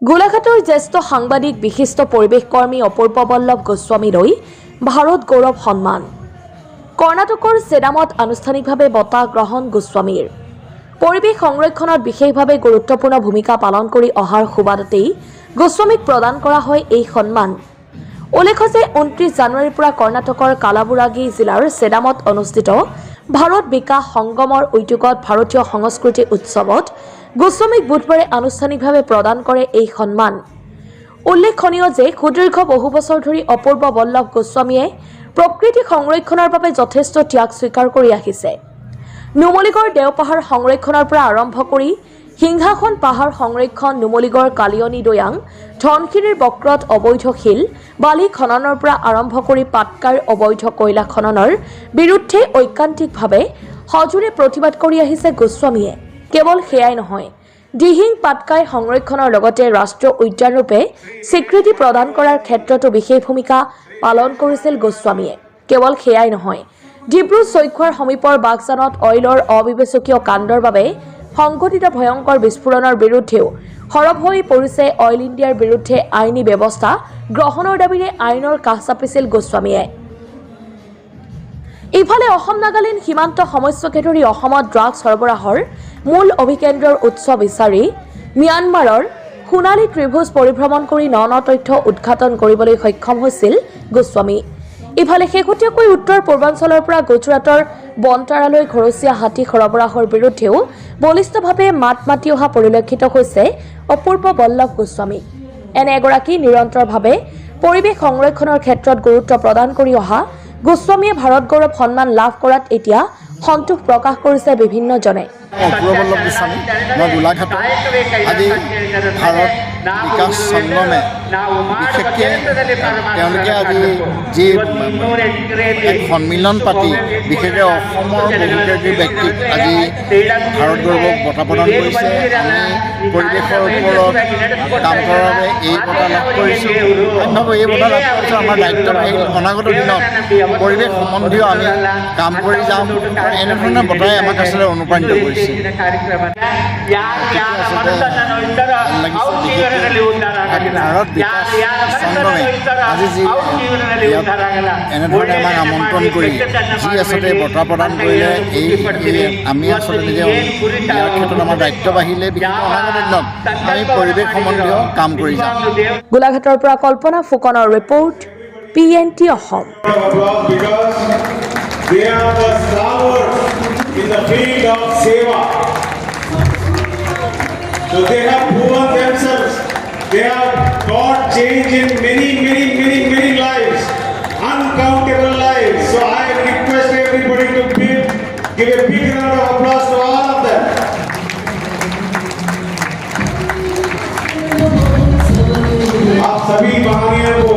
গোলাঘাটৰ জ্যেষ্ঠ সাংবাদিক বিশিষ্ট পৰিৱেশ কৰ্মী অপূৰ্ব বল্লভ গোস্বামীলৈ ভাৰত গৌৰৱ সন্মান। কৰ্ণাটকৰ চেদামত আনুষ্ঠানিকভাৱে বঁটা গ্ৰহণ গোস্বামীৰ। পৰিৱেশ সংৰক্ষণত বিশেষভাৱে গুৰুত্বপূৰ্ণ ভূমিকা পালন কৰি অহাৰ সুবাদতেই গোস্বামীক প্ৰদান কৰা হয় এই সন্মান। উল্লেখ্য যে 29 জানুৱাৰীৰ পৰা কৰ্ণাটকৰ কালাবুৰাগী জিলাৰ চেদামত অনুষ্ঠিত ভাৰত বিকাশ সংগমৰ উদ্যোগত ভাৰতীয় সংস্কৃতি উৎসৱত গোস্বামীক বুধবাৰে আনুষ্ঠানিকভাৱে প্ৰদান কৰে এই সন্মান। উল্লেখনীয় যে সুদীৰ্ঘ বহু বছৰ ধৰি অপূৰ্ব বল্লভ গোস্বামীয়ে প্ৰকৃতি সংৰক্ষণৰ বাবে যথেষ্ট ত্যাগ স্বীকাৰ কৰি আহিছে। নুমলীগড় দেওপাহাৰ সংৰক্ষণৰ পৰা আৰম্ভ কৰি সিংহাসন পাহাৰ সংৰক্ষণ, নুমলীগড় কালিয়নী দৈয়াং, ধনশিৰিৰ বক্ৰত অবৈধ শিল বালি খননৰ পৰা আৰম্ভ কৰি পাটকাইৰ অবৈধ কয়লা খননৰ বিৰুদ্ধে ঐকান্তিকভাৱে সজোৰে প্ৰতিবাদ কৰি আহিছে গোস্বামীয়ে। কেৱল সেয়াই নহয়, দিহিং পাটকাই সংৰক্ষণৰ লগতে ৰাষ্ট্ৰীয় উদ্যানৰূপে স্বীকৃতি প্ৰদান কৰাৰ ক্ষেত্ৰতো বিশেষ ভূমিকা পালন কৰিছিল গোস্বামীয়ে। কেৱল সেয়াই নহয়, ডিব্ৰু-চৈখোৱাৰ সমীপৰ বাগজানত অইলৰ অবিবেচকীয় কাণ্ডৰ বাবে সংঘটিত ভয়ংকৰ বিস্ফোৰণৰ বিৰুদ্ধেও সৰব হৈ পৰিছে অইল ইণ্ডিয়াৰ বিৰুদ্ধে আইনী ব্যৱস্থা গ্ৰহণৰ দাবীৰে আইনৰ কাষ চাপিছিল গোস্বামীয়ে। ইফালে অসম নাগালেণ্ড সীমান্ত সমস্যাকে ধৰি অসমত ড্ৰাগছ সৰবৰাহৰ মূল অভিকেন্দ্ৰৰ উৎস বিচাৰি ম্যানমাৰৰ সোণালী ত্ৰিভুজ পৰিভ্ৰমণ কৰি ন তথ্য উদ্ঘাটন কৰিবলৈ সক্ষম হৈছিল গোস্বামী। ইফালে শেহতীয়াকৈ উত্তৰ পূৰ্বাঞ্চলৰ পৰা গুজৰাটৰ বনতাৰালৈ ঘৰচীয়া হাতী সৰবৰাহৰ বিৰুদ্ধেও বলিষ্ঠভাৱে মাত মাতি অহা পৰিলক্ষিত হৈছে অপূৰ্ব বল্লভ গোস্বামী। এনে এগৰাকী নিৰন্তৰভাৱে পৰিৱেশ সংৰক্ষণৰ ক্ষেত্ৰত গুৰুত্ব প্ৰদান কৰি অহা গোস্বামীয়ে ভাৰত গৌৰৱ সন্মান লাভ কৰাত এতিয়া সন্তোষ প্ৰকাশ কৰিছে বিভিন্নজনে। অপূৰ্ব বল্লভ গোস্বামী, মই গোলাঘাটত আজি ভাৰত বিকাশ সংগমে বিশেষকৈ তেওঁলোকে আজি যি এক সন্মিলন পাতি বিশেষকৈ অসমৰ বহুকেইগৰাকী ব্যক্তিক আজি ভাৰত গৌৰৱক বঁটা প্ৰদান কৰিছে। আমি পৰিৱেশৰ ওপৰত কাম কৰাৰ বাবে এই বঁটা লাভ কৰিছোঁ। আমি ভাবোঁ এই বঁটা লাভ কৰিছোঁ আমাৰ দায়িত্ব আহিল অনাগত দিনত পৰিৱেশ সম্বন্ধীয় আমি কাম কৰি যাম আৰু এনেধৰণৰ বঁটাই আমাক আচলতে অনুপ্ৰাণিত কৰিছে। ভাৰত বিকাশ সংগমে আজি যি এনেধৰণে আমাক আমন্ত্ৰণ কৰি যি আচলতে বঁটা প্ৰদান কৰিলে এই আমি আচলতে নিজে ইয়াৰ ক্ষেত্ৰত আমাৰ দায়িত্ব বাঢ়িলে বিশেষকৈ অনাগত দিনত আমি পৰিৱেশ সম্বন্ধীয় কাম কৰি যাম। গোলাঘাটৰ পৰা কল্পনা ফুকনৰ report, PNT Assam. They are the stalwarts in the field of seva. So they have proven themselves. They have brought change in many lives, uncountable lives. So I request everybody to give a big round of applause to all of them. आप सभी बहानियों को